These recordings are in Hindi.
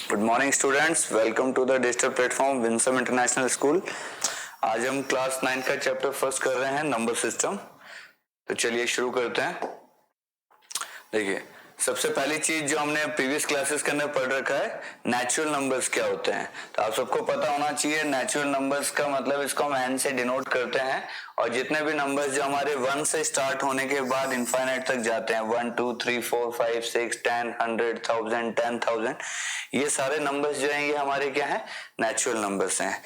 Good morning students, welcome to the digital platform Winsome International School. आज हम क्लास 9 का चैप्टर फर्स्ट कर रहे हैं, नंबर सिस्टम। तो चलिए शुरू करते हैं। देखिए, सबसे पहली चीज जो हमने प्रीवियस क्लासेस के अंदर पढ़ रखा है, नेचुरल नंबर्स क्या होते हैं। तो आप सबको पता होना चाहिए नेचुरल नंबर्स का मतलब, इसको हम एन से डिनोट करते हैं। और जितने भी नंबर्स जो हमारे 1 से स्टार्ट होने के बाद इनफाइनाइट तक जाते हैं, 1 2 3 4 5 6 10 100 1000 10,000, ये सारे नंबर्स जो हैं ये हमारे क्या है, नेचुरल नंबर्स हैं।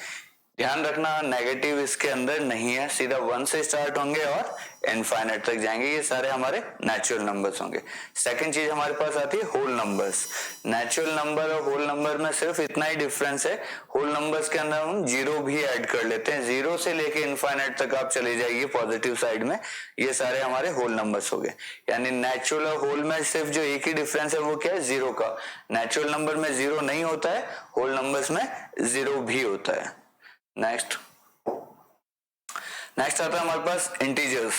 ध्यान रखना, नेगेटिव इसके अंदर नहीं है, सीधा 1 से स्टार्ट होंगे और इनफाइनाइट तक जाएंगे, ये सारे हमारे नेचुरल नंबर्स होंगे। सेकंड चीज हमारे पास आती है होल नंबर्स। नेचुरल नंबर और होल नंबर में सिर्फ इतना ही डिफरेंस है, होल नंबर्स के अंदर हम जीरो भी ऐड कर लेते हैं। जीरो से लेके इनफाइनाइट तक आप चले जाइए पॉजिटिव साइड में, ये सारे हमारे होल नंबर्स हो गए। यानी नेचुरल और होल में सिर्फ जो एक ही डिफरेंस है वो क्या है, जीरो का। नेचुरल नंबर में जीरो नहीं होता है, होल नंबर्स में जीरो भी होता है। नेक्स्ट आता है हमारे पास इंटीजर्स।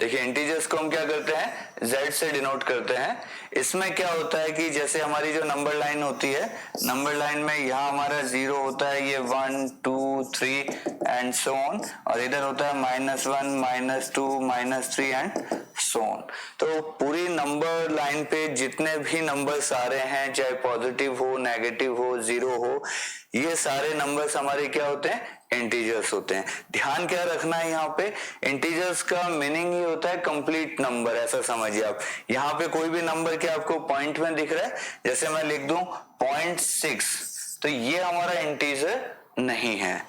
देखिए, इंटीजर्स को हम क्या करते हैं, z से डिनोट करते हैं। इसमें क्या होता है कि जैसे हमारी जो नंबर लाइन होती है, नंबर लाइन में यहाँ हमारा जीरो होता है, ये 1 2 3 एंड सो ऑन, और इधर होता है -1 -2 -3 एंड सो ऑन। तो पूरी नंबर लाइन पे जितने भी नंबर्स आ रहे हैं, चाहे पॉजिटिव हो, नेगेटिव हो, जीरो हो, ये सारे नंबर्स हमारे क्या होते हैं, इंटीजर्स होते हैं। ध्यान क्या रखना है, यहाँ पे इंटीजर्स का मीनिंग ही होता है कंप्लीट नंबर, ऐसा समझिए आप। यहाँ पे कोई भी नंबर क्या आपको पॉइंट में दिख रहा है, जैसे मैं लिख दूं 0.6, तो ये हमारा इंटीजर नहीं है।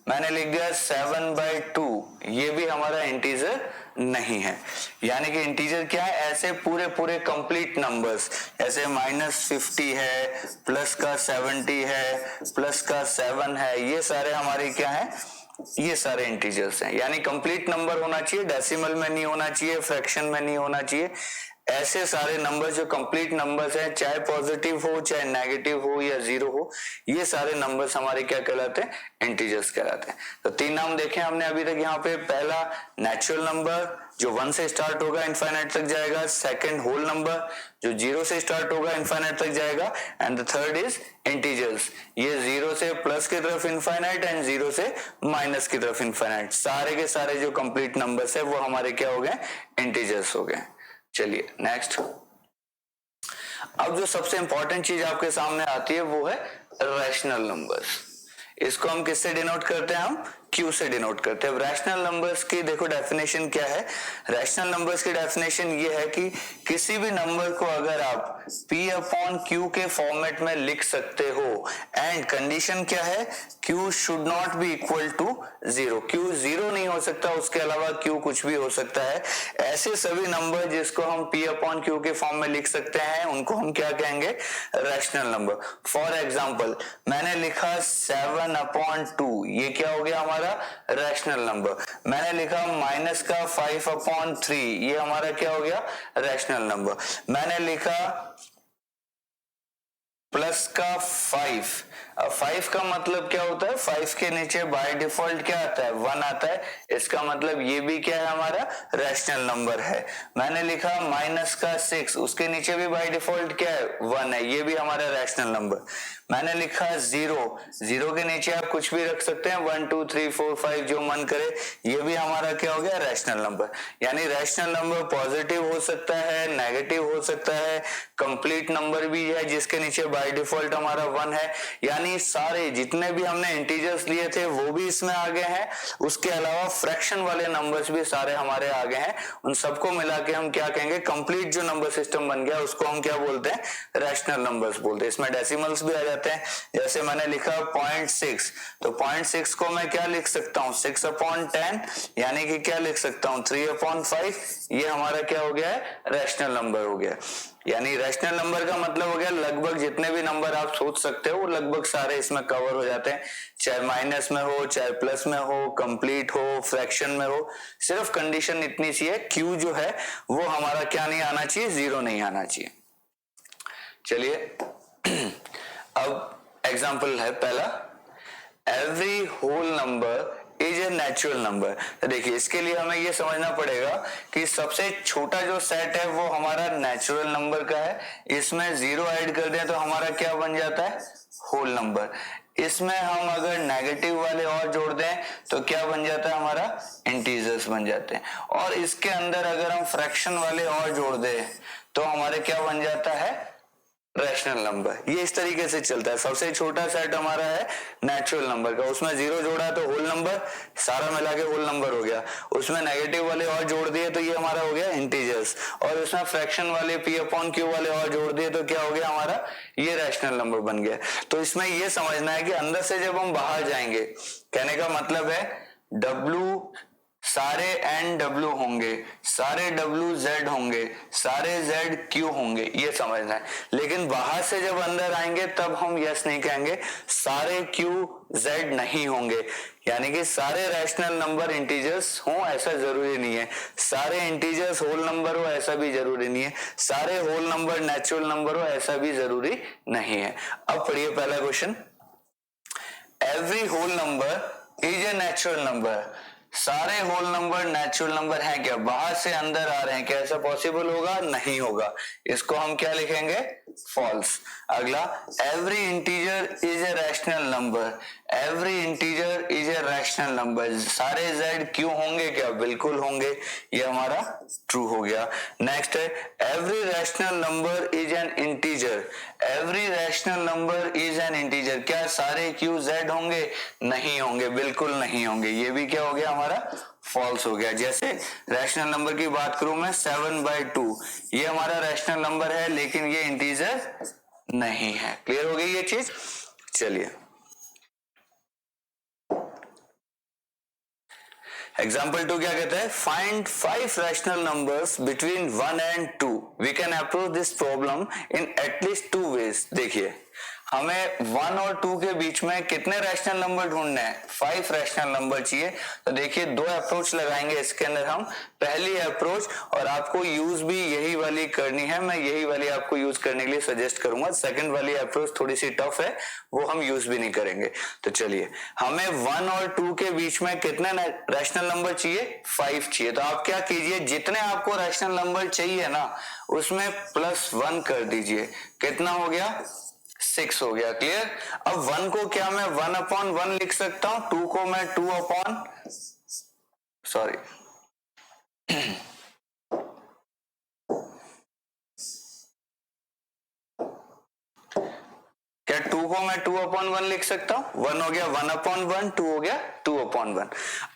मैंने लिख दिया 7/2, ये भी हमारा इंटीजर नहीं है। यानी कि इंटीजर क्या है, ऐसे पूरे पूरे कंप्लीट नंबर्स, ऐसे -50 है, प्लस का 70 है, प्लस का 7 है, ये सारे हमारे क्या है, ये सारे इंटीजर्स हैं। यानी कंप्लीट नंबर होना चाहिए, डेसिमल में नहीं होना चाहिए, फ्रैक्शन में नहीं होना चाहिए। ऐसे सारे नंबर जो कंप्लीट नंबर्स हैं, चाहे पॉजिटिव हो, चाहे नेगेटिव हो या जीरो हो, ये सारे नंबर्स हमारे क्या कहलाते हैं, इंटीजर्स कहलाते हैं। तो 3 नाम देखे हमने अभी तक यहाँ पे। पहला नेचुरल नंबर जो 1 से स्टार्ट होगा इनफाइनाइट तक जाएगा, सेकंड होल नंबर जो 0 से स्टार्ट होगा इनफाइनाइट तक जाएगा, and the third is integers, ये 0 से प्लस की तरफ इनफाइनाइट एंड 0 से माइनस की तरफ इनफाइनाइट। सारे के सारे जो कंप्लीट नंबर्स है वो हमारे क्या हो गए, इंटीजर्स हो गए। चलिए नेक्स्ट। अब जो सबसे इंपॉर्टेंट चीज आपके सामने आती है वो है रैशनल नंबर्स। इसको हम किससे डिनोट करते हैं, हम Q से डिनोट करते हैं। रैशनल नंबर्स की देखो डेफिनेशन क्या है। रैशनल नंबर्स की डेफिनेशन ये है कि किसी भी नंबर को अगर आप P/Q के फॉर्मेट में लिख सकते हो, एंड कंडीशन क्या है, Q should not be equal to 0। Q 0 नहीं हो सकता, उसके अलावा Q कुछ भी हो सकता है। ऐसे सभी नंबर जिसको हम P/Q के फॉर्म में लिख सकते हैं, उनको हम क्या कहेंगे, रैशनल नंबर। फॉर एग्जाम्पल, मैंने लिखा 7/2, ये क्या हो गया हमारा, रैशनल नंबर। मैंने लिखा माइनस का 5/3, ये हमारा क्या हो गया, रैशनल नंबर। मैंने लिखा प्लस का 5, अब 5 का मतलब क्या होता है, 5 के नीचे बाय डिफॉल्ट क्या आता है, 1 आता है। इसका मतलब ये भी क्या है, हमारा रैशनल नंबर है। मैंने लिखा माइनस का 6, उसके नीचे भी बाय डिफॉल्ट क्या है, 1 है, ये भी हमारा रैशनल नंबर। मैंने लिखा 0 के नीचे आप कुछ भी रख सकते हैं, 1 2 3 4 5 जो मन करे, ये भी हमारा क्या हो गया, रैशनल नंबर। यानी रैशनल नंबर पॉजिटिव हो सकता है, नेगेटिव हो सकता है, कंप्लीट नंबर भी है जिसके नीचे बाय डिफॉल्ट हमारा 1 है। यानी सारे जितने भी हमने इंटीजर्स लिए थे वो भी इसमें आ गए हैं, उसके अलावा फ्रैक्शन वाले नंबर्स भी सारे हमारे आ गए हैं। उन सबको मिला के हम क्या कहेंगे, कंप्लीट जो नंबर सिस्टम बन गया उसको हम क्या बोलते हैं, रैशनल नंबर्स बोलते हैं। इसमें डेसिमल्स भी आ जाते हैं। जैसे मैंने लिखा 0.6, तो 0.6 को मैं क्या लिख सकता हूँ, 6/10, यानी कि क्या लिख सकता हूँ, 3/5। ये हमारा क्या हो गया है, रैशनल नंबर हो गया। यानी रैशनल नंबर का मतलब हो गया लगभग जितने भी नंबर आप सोच सकते हो वो लगभग सारे इसमें कवर हो जाते हैं, चाहे माइनस में हो, चाहे प्लस में हो, कंप्लीट हो, फ्रैक्शन में हो। सिर्फ कंडीशन इतनी सी है, Q जो है वो हमारा क्या नहीं आना चाहिए, 0 नहीं आना चाहिए। चलिए अब एग्जाम्पल है पहला, every whole number is a natural number. तो देखिए इसके लिए हमें ये समझना पड़ेगा कि सबसे छोटा जो सेट है वो हमारा नेचुरल नंबर का है, इसमें 0 ऐड कर दें तो हमारा क्या बन जाता है, होल नंबर। इसमें हम अगर नेगेटिव वाले और जोड़ दें तो क्या बन जाता है, हमारा इंटीजर्स बन जाते हैं। और इसके अंदर अगर हम फ्रैक्शन वाले और जोड़ दें तो हमारे क्या बन जाता है, रैशनल नंबर। ये इस तरीके से चलता है। सबसे छोटा सेट हमारा है नेचुरल नंबर का, उसमें 0 जोड़ा तो होल नंबर, सारा मिला के होल नंबर हो गया। उसमें नेगेटिव वाले और जोड़ दिए तो ये हमारा हो गया इंटीजर्स, और उसमें फ्रैक्शन वाले p/q वाले और जोड़ दिए तो क्या हो गया हमारा, ये रैशनल नंबर बन गया। तो इसमें ये समझना है कि अंदर से जब हम बाहर जाएंगे, कहने का मतलब है W सारे NW होंगे, सारे WZ होंगे, सारे ZQ होंगे, ये समझना है। लेकिन बाहर से जब अंदर आएंगे तब हम यस नहीं कहेंगे, सारे QZ नहीं होंगे। यानी कि सारे रैशनल नंबर इंटीजर्स हों ऐसा जरूरी नहीं है, सारे इंटीजर्स होल नंबर हो ऐसा भी जरूरी नहीं है, सारे होल नंबर नेचुरल नंबर हो ऐसा भी जरूरी नहीं है। अब पढ़िए पहला question, every whole number is a natural number. सारे होल नंबर नेचुरल नंबर हैं क्या, बाहर से अंदर आ रहे हैं क्या, ऐसा पॉसिबल होगा, नहीं होगा। इसको हम क्या लिखेंगे, फॉल्स। अगला, every integer is a rational number. Every integer is a rational number. सारे ZQ होंगे क्या, बिल्कुल होंगे, ये हमारा ट्रू हो गया। नेक्स्ट है, every rational number is an integer. Every rational number is an integer. क्या सारे QZ होंगे, नहीं होंगे, बिल्कुल नहीं होंगे, ये भी क्या हो गया हमारा, फॉल्स हो गया। जैसे रैशनल नंबर की बात करूं मैं, 7/2 ये हमारा रैशनल नंबर है लेकिन ये इंटीजर नहीं है। क्लियर हो गई ये चीज। चलिए एग्जाम्पल 2 क्या कहता है, find 5 rational numbers between 1 and 2। We can approach this problem in at least 2 ways. देखिए हमें 1 और 2 के बीच में कितने रैशनल नंबर ढूंढने हैं, 5 रैशनल नंबर चाहिए। तो देखिए 2 अप्रोच लगाएंगे इसके अंदर हम। पहली अप्रोच, और आपको यूज भी यही वाली करनी है, मैं यही वाली आपको यूज करने के लिए सजेस्ट करूंगा। सेकंड वाली अप्रोच थोड़ी सी टफ है, वो हम यूज भी नहीं करेंगे। तो चलिए, हमें 1 और 2 के बीच में कितने रैशनल नंबर चाहिए, 5 चाहिए। तो आप क्या कीजिए, जितने आपको रैशनल नंबर चाहिए ना उसमें +1 कर दीजिए। कितना हो गया, 6 हो गया। क्लियर। अब 1 को क्या मैं 1/1 लिख सकता हूं, 2 को मैं 2 सॉरी क्या 2 को मैं 2/1 लिख सकता हूं। 1 हो गया 1/1, 2 हो गया 2/1।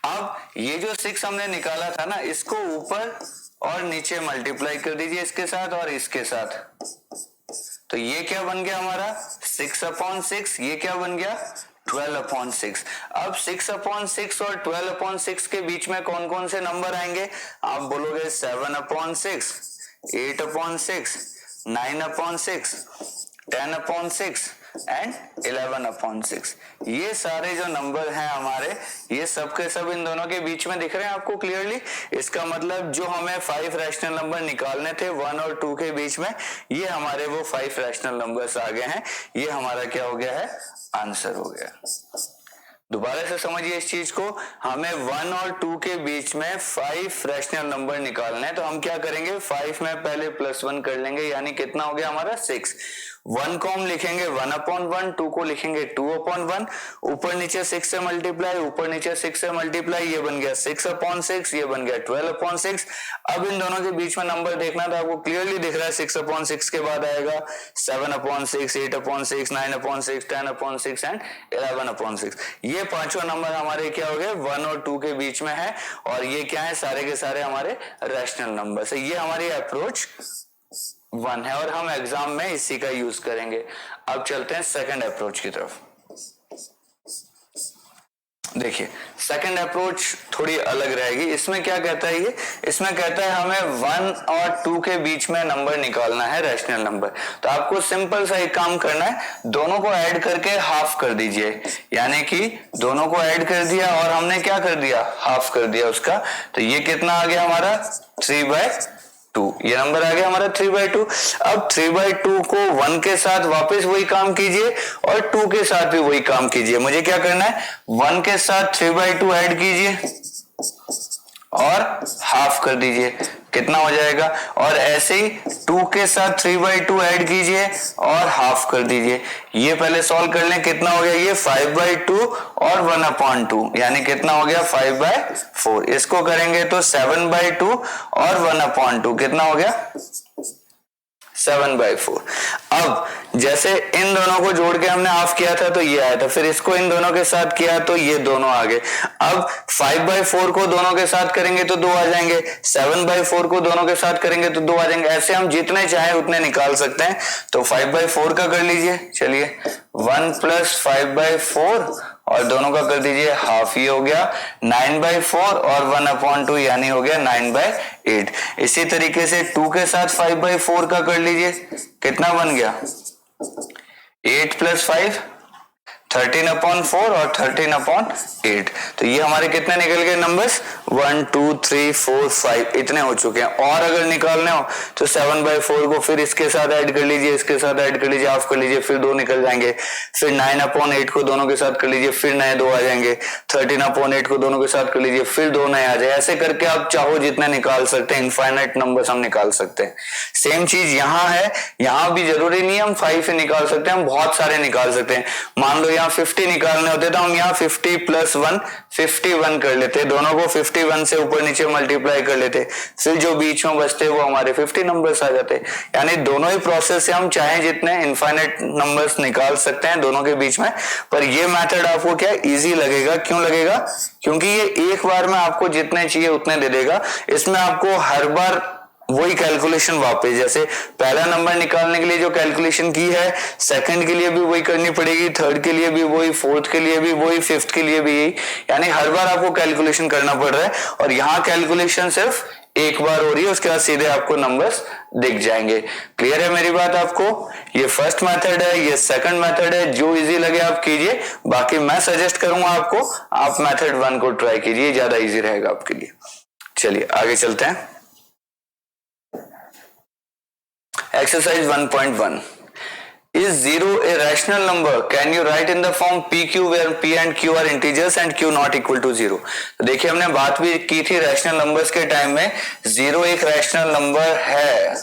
अब ये जो 6 हमने निकाला था ना, इसको ऊपर और नीचे मल्टीप्लाई कर दीजिए इसके साथ और इसके साथ। तो ये क्या बन गया हमारा 6/6, ये क्या बन गया 12/6। अब 6/6 और 12/6 के बीच में कौन कौन से नंबर आएंगे, आप बोलोगे 7/6, 8/6, 9/6, 10/6 एंड 11/6। ये सारे जो नंबर हैं हमारे, ये सब के सब इन दोनों के बीच में दिख रहे हैं आपको क्लियरली। इसका मतलब जो हमें 5 रैशनल नंबर निकालने थे 1 और 2 के बीच में, ये हमारे वो 5 रैशनल नंबर्स आ गए हैं। ये हमारा क्या हो गया है, आंसर हो गया। दोबारा से समझिए इस चीज को, हमें 1 और 2 के बीच में 5 रैशनल नंबर निकालने हैं। तो हम क्या करेंगे, 5 में पहले +1 कर लेंगे, यानी कितना हो गया हमारा 6। 1 को हम लिखेंगे 1/1, 2 को लिखेंगे 2/1। ऊपर नीचे 6 से मल्टीप्लाई, ऊपर नीचे 6 से मल्टीप्लाई, ये बन गया 6/6, ये बन गया 12/6। अब इन दोनों के बीच में नंबर देखना तो आपको क्लियरली दिख रहा है, 6/6 के बाद आएगा 7/6, 8/6, 9/6, 10/6 एंड 11/6। ये पांचों नंबर हमारे क्या हो गए, 1 और 2 के बीच में है। और ये क्या है, सारे के सारे हमारे रैशनल नंबर है। ये हमारी अप्रोच 1 है और हम एग्जाम में इसी का यूज करेंगे। अब चलते हैं सेकंड अप्रोच की तरफ। देखिए सेकंड अप्रोच थोड़ी अलग रहेगी। इसमें क्या कहता है ये, इसमें कहता है हमें 1 और 2 के बीच में नंबर निकालना है, रैशनल नंबर। तो आपको सिंपल सा एक काम करना है, दोनों को ऐड करके हाफ कर दीजिए। यानी कि दोनों को ऐड कर दिया और हमने क्या कर दिया, हाफ कर दिया उसका। तो ये कितना आ गया हमारा 3/2। 2, ये नंबर आ गया हमारा 3/2। अब 3/2 को 1 के साथ वापस वही काम कीजिए और 2 के साथ भी वही काम कीजिए। मुझे क्या करना है, 1 के साथ 3/2 ऐड कीजिए और हाफ कर दीजिए, कितना हो जाएगा। और ऐसे ही 2 के साथ 3/2 ऐड कीजिए और हाफ कर दीजिए। ये पहले सॉल्व कर लें, कितना हो गया ये 5/2 और 1/2, यानी कितना हो गया 5/4। इसको करेंगे तो 7/2 और 1/2, कितना हो गया 7/4। अब जैसे इन दोनों को जोड़ के हमने हाफ किया था तो ये आया था, फिर इसको इन दोनों के साथ किया तो ये दोनों आ गए। अब 5/4 को दोनों के साथ करेंगे तो 2 आ जाएंगे, 7/4 को दोनों के साथ करेंगे तो 2 आ जाएंगे। ऐसे हम जितने चाहे उतने निकाल सकते हैं। तो 5/4 का कर लीजिए, चलिए 1 + 5/4 और दोनों का कर दीजिए हाफ, ये हो गया 9/4 और 1/2 यानी हो गया 9/8। इसी तरीके से 2 के साथ 5/4 का कर लीजिए, कितना बन गया 8 + 5 13/4 और 13/8। तो ये हमारे कितने निकल गए नंबर्स 1 2 3 4 5 इतने हो चुके हैं। और अगर निकालने हो तो 7/4 को फिर इसके साथ ऐड कर लीजिए, इसके साथ ऐड कर लीजिए, हाफ कर लीजिए, फिर 2 निकल जाएंगे। फिर 9/8 को दोनों के साथ कर लीजिए, फिर नए 2 आ जाएंगे। 13/8 को दोनों के साथ कर लीजिए, फिर 2 नए आ जाए। ऐसे करके आप चाहो जितने निकाल सकते हैं, इनफाइनाइट नंबर्स हम निकाल सकते हैं। सेम चीज यहाँ है, यहाँ भी जरूरी नहीं हम 5 ही निकाल सकते हैं, हम बहुत सारे निकाल सकते हैं। मान लो यहाँ 50 निकालने होते तो हम यहाँ 50 + 1 51 कर लेते, दोनों को 51 से ऊपर नीचे मल्टीप्लाई कर लेते, फिर जो बीच में बचते वो हमारे 50 नंबर्स आ जाते। यानी दोनों ही प्रोसेस से हम चाहे जितने इनफाइनाइट नंबर्स निकाल सकते हैं दोनों के बीच में। पर ये मेथड आपको क्या इजी लगेगा, क्यों लगेगा, क्योंकि ये एक बार में आपको जितने चाहिए उतने दे देगा। इसमें आपको हर बार वही कैलकुलेशन वापस, जैसे पहला नंबर निकालने के लिए जो कैलकुलेशन की है, सेकंड के लिए भी वही करनी पड़ेगी, थर्ड के लिए भी वही, फोर्थ के लिए भी वही, फिफ्थ के लिए भी यही। यानी हर बार आपको कैलकुलेशन करना पड़ रहा है। और यहाँ कैलकुलेशन सिर्फ एक बार हो रही है, उसके बाद सीधे आपको नंबर्स दिख जाएंगे। क्लियर है मेरी बात आपको? ये फर्स्ट मेथड है, ये सेकंड मेथड है, जो इजी लगे आप कीजिए। बाकी मैं सजेस्ट करूंगा आपको, आप मेथड 1 को ट्राई कीजिए, ज्यादा इजी रहेगा आपके लिए। चलिए आगे चलते हैं। Exercise 1.1. Is 0 a rational number? Can you write in the form PQ where P and Q are integers and Q not equal to 0? तो देखिए हमने बात भी की थी रैशनल नंबर्स के टाइम में, 0 एक रैशनल नंबर है।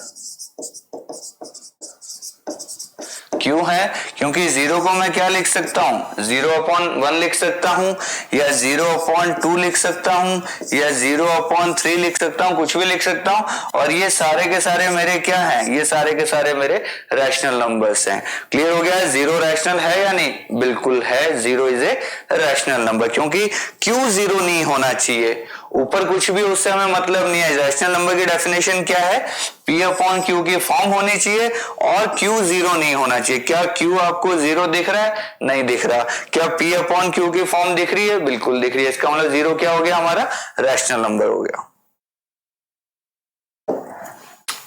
क्यों है? क्योंकि 0 को मैं क्या लिख सकता हूं, 0/1 लिख सकता हूं, या 0/2 लिख सकता हूं, या 0/3 लिख सकता हूं, कुछ भी लिख सकता हूं। और ये सारे के सारे मेरे क्या हैं, ये सारे के सारे मेरे रैशनल नंबर्स हैं। क्लियर हो गया? 0 रैशनल है या नहीं? बिल्कुल है, 0 इज ए रैशनल नंबर। क्योंकि क्यों 0 नहीं होना चाहिए, ऊपर कुछ भी उससे हमें मतलब नहीं है। रैशनल नंबर की डेफिनेशन क्या है, P/Q की फॉर्म होनी चाहिए और Q 0 नहीं होना चाहिए। क्या Q आपको 0 दिख रहा है? नहीं दिख रहा। क्या P/Q की फॉर्म दिख रही है? बिल्कुल दिख रही है। इसका मतलब 0 क्या हो गया, हमारा रैशनल नंबर हो गया।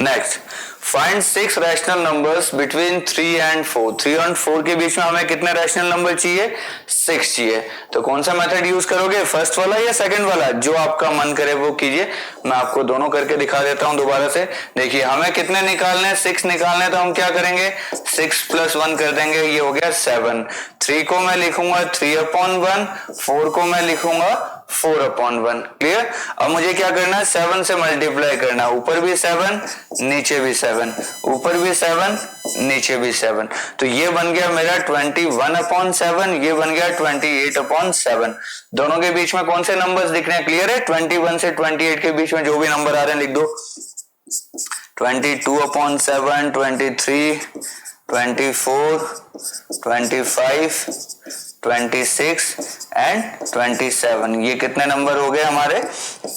Next, find 6 rational numbers between 3 and 4। 3 और 4 के बीच में हमें कितने रैशनल नंबर चाहिए? 6 चाहिए। तो कौन सा मेथड यूज करोगे, फर्स्ट वाला या सेकंड वाला? जो आपका मन करे वो कीजिए। मैं आपको दोनों करके दिखा देता हूं दोबारा से। देखिए हमें कितने निकालने हैं, 6 निकालने हैं, तो हम क्या करेंगे 6 + 1 कर देंगे, ये हो गया 7। 3 को मैं लिखूंगा 3/1, 4 को मैं लिखूंगा 4/1। क्लियर? अब मुझे क्या करना है, 7 से मल्टीप्लाई करना है, ऊपर भी 7 नीचे भी 7, ऊपर भी 7 नीचे भी 7। तो ये बन गया मेरा 21/7, ये बन गया 28/7। दोनों के बीच में कौन से नंबर्स दिख रहे हैं? क्लियर है? 21 से 28 के बीच में जो भी नंबर आ रहे हैं लिख दो। 22/7, 23, 24, 25, 26 एंड 27। ये कितने नंबर हो गए हमारे?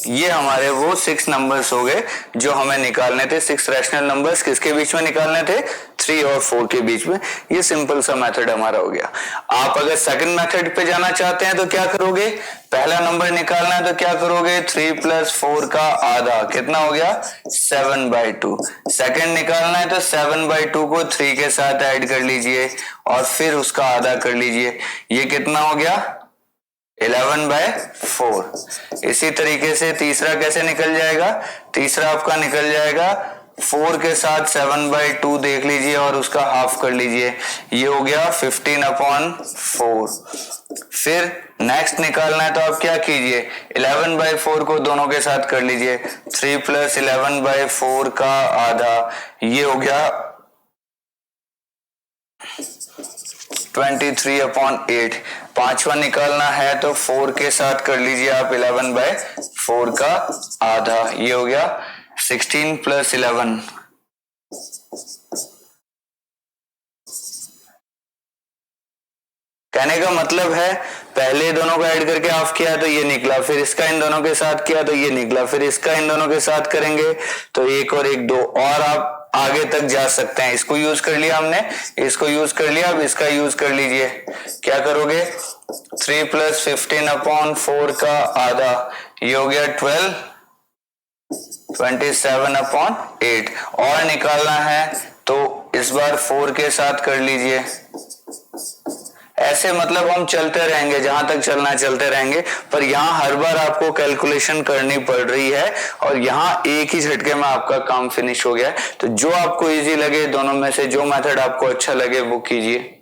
ये हमारे वो 6 नंबर्स हो गए जो हमें निकालने थे। 6 रैशनल नंबर्स किसके बीच में निकालने थे? 3 और 4 के बीच में। ये सिंपल सा मेथड हमारा हो गया। आप अगर सेकंड मेथड पे जाना चाहते हैं तो क्या करोगे, पहला नंबर निकालना है तो क्या करोगे, 3 + 4 का आधा, कितना हो गया 7/2। सेकंड निकालना है तो 7/2 को 3 के साथ ऐड कर लीजिए और फिर उसका आधा कर लीजिए, ये कितना हो गया 11/4। इसी तरीके से तीसरा कैसे निकल जाएगा, तीसरा आपका निकल जाएगा 4 के साथ 7/2 देख लीजिए और उसका हाफ कर लीजिए, ये हो गया 15/4। फिर नेक्स्ट निकालना है तो आप क्या कीजिए, 11/4 को दोनों के साथ कर लीजिए, 3 + 11/4 का आधा, ये हो गया 23/8। पांचवा निकालना है तो 4 के साथ कर लीजिए आप 11/4 का आधा, ये हो गया 16 + 11। कहने का मतलब है पहले दोनों को ऐड करके हाफ किया तो ये निकला, फिर इसका इन दोनों के साथ किया तो ये निकला, फिर इसका इन दोनों के साथ करेंगे तो 1 और 1 2, और आप आगे तक जा सकते हैं। इसको यूज कर लिया हमने, इसको यूज कर लिया, अब इसका यूज कर लीजिए। क्या करोगे, 3 + 15/4 का आधा, ये हो गया 12, 27/8। और निकालना है तो इस बार 4 के साथ कर लीजिए। ऐसे मतलब हम चलते रहेंगे, जहां तक चलना है चलते रहेंगे, पर यहाँ हर बार आपको कैलकुलेशन करनी पड़ रही है और यहाँ एक ही झटके में आपका काम फिनिश हो गया है। तो जो आपको इजी लगे दोनों में से जो मेथड आपको अच्छा लगे वो कीजिए।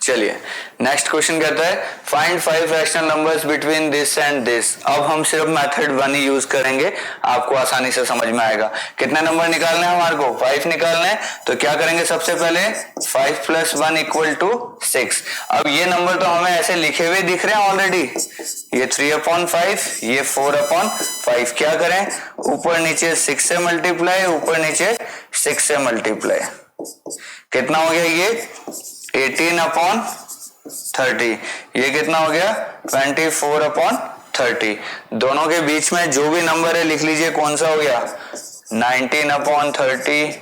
चलिए नेक्स्ट क्वेश्चन कहता है find 5 rational numbers between this and this. अब हम सिर्फ मेथड 1 ही यूज करेंगे, आपको आसानी से समझ में आएगा। कितने नंबर निकालने हैं हमारे को, 5 निकालने हैं। तो क्या करेंगे, सबसे पहले 5 + 1 = 6। अब ये नंबर तो हमें ऐसे लिखे हुए दिख रहे हैं ऑलरेडी, ये 3/5, ये 4/5। क्या करें, ऊपर नीचे 6 से मल्टीप्लाई, ऊपर नीचे 6 से मल्टीप्लाई, कितना हो गया ये 18/30। ये कितना हो गया 24/30। दोनों के बीच में जो भी नंबर है लिख लीजिए, कौन सा हो गया 19/30,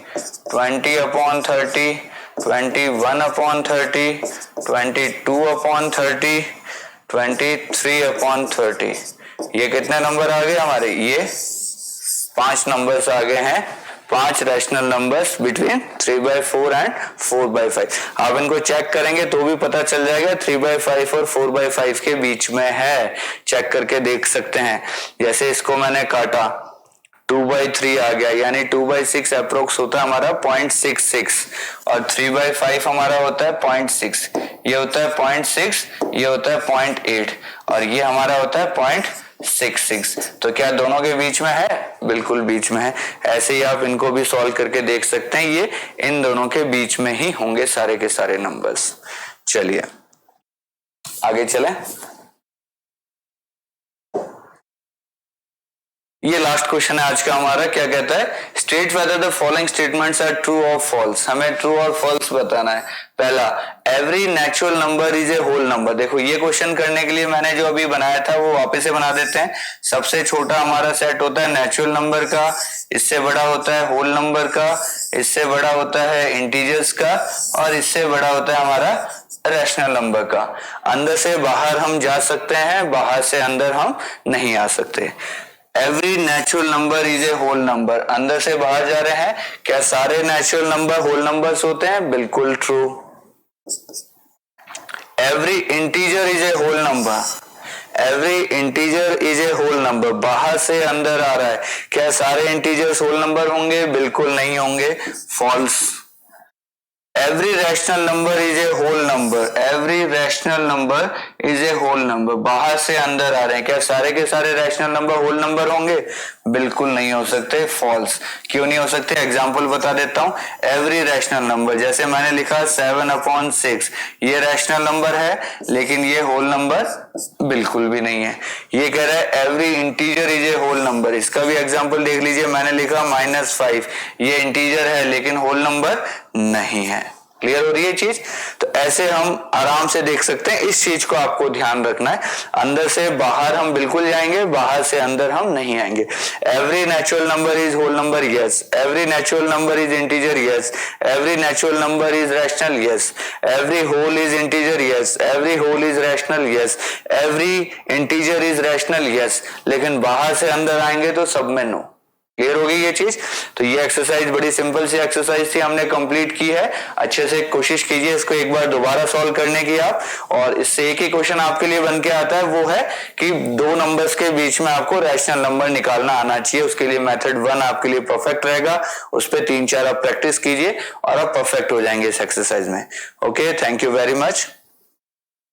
20/30, 21/30, 22/30, 23/30। ये कितने नंबर आ गए हमारे, ये 5 नंबर्स आ गए हैं, 5 रैशनल नंबर्स बिटवीन 3/4 एंड 4/5। आप इनको चेक करेंगे तो भी पता चल जाएगा 3/5 और 4/5 के बीच में है, चेक करके देख सकते हैं। जैसे इसको मैंने काटा 2/3 आ गया, यानी 2/6 अप्रोक्स होता है हमारा 0.66, और 3/5 हमारा होता है 0.6, ये होता है 0.6, ये होता है 0.8, और ये हमारा होता है 0.66। तो क्या दोनों के बीच में है, बिल्कुल बीच में है। ऐसे ही आप इनको भी सॉल्व करके देख सकते हैं, ये इन दोनों के बीच में ही होंगे सारे के सारे नंबर्स। चलिए आगे चलें। ये लास्ट क्वेश्चन है आज का हमारा। क्या कहता है, state whether the following statements are true और फॉल्स। हमें ट्रू और फॉल्स बताना है। पहला, every natural number is a whole number. देखो ये क्वेश्चन करने के लिए मैंने जो अभी बनाया था वो वापस से बना देते हैं। सबसे छोटा हमारा सेट होता है नेचुरल नंबर का, इससे बड़ा होता है होल नंबर का, इससे बड़ा होता है इंटीजर्स का, और इससे बड़ा होता है हमारा रैशनल नंबर का। अंदर से बाहर हम जा सकते हैं, बाहर से अंदर हम नहीं आ सकते। Every natural number is a whole number, अंदर से बाहर जा रहे हैं। क्या सारे नेचुरल नंबर होल नंबर्स होते हैं, बिल्कुल true. Every integer is a whole number, every integer is a whole number, बाहर से अंदर आ रहा है। क्या सारे इंटीजर्स होल नंबर होंगे, बिल्कुल नहीं होंगे, false. Every rational number is a whole number, every rational number is a whole number, बाहर से अंदर आ रहे हैं। क्या सारे के सारे रैशनल नंबर होल नंबर होंगे, बिल्कुल नहीं हो सकते, फॉल्स। क्यों नहीं हो सकते, एग्जांपल बता देता हूं। एवरी रैशनल नंबर, जैसे मैंने लिखा 7/6, ये रैशनल नंबर है लेकिन ये होल नंबर बिल्कुल भी नहीं है। ये कह रहा है every integer is a whole number, इसका भी एग्जांपल देख लीजिए। मैंने लिखा -5, ये इंटीजर है लेकिन होल नंबर नहीं है। क्लियर हो रही है चीज। तो ऐसे हम आराम से देख सकते हैं, इस चीज को आपको ध्यान रखना है। अंदर से बाहर हम बिल्कुल जाएंगे, बाहर से अंदर हम नहीं आएंगे। Every natural number is whole number, yes. Every natural number is integer, yes. Every natural number is rational, yes. Every whole is integer, yes. Every whole is rational, yes. Every integer is rational, yes. लेकिन बाहर से अंदर आएंगे तो सब में नो। क्लियर हो गई ये चीज। तो ये एक्सरसाइज बड़ी सिंपल सी एक्सरसाइज थी, हमने कंप्लीट की है। अच्छे से कोशिश कीजिए इसको एक बार दोबारा सॉल्व करने की आप। और इससे एक ही क्वेश्चन आपके लिए बन के आता है, वो है कि दो नंबर्स के बीच में आपको रैशनल नंबर निकालना आना चाहिए। उसके लिए मेथड 1 आपके लिए परफेक्ट रहेगा। उस पर 3-4 आप प्रैक्टिस कीजिए और आप परफेक्ट हो जाएंगे इस एक्सरसाइज में। Okay, thank you very much.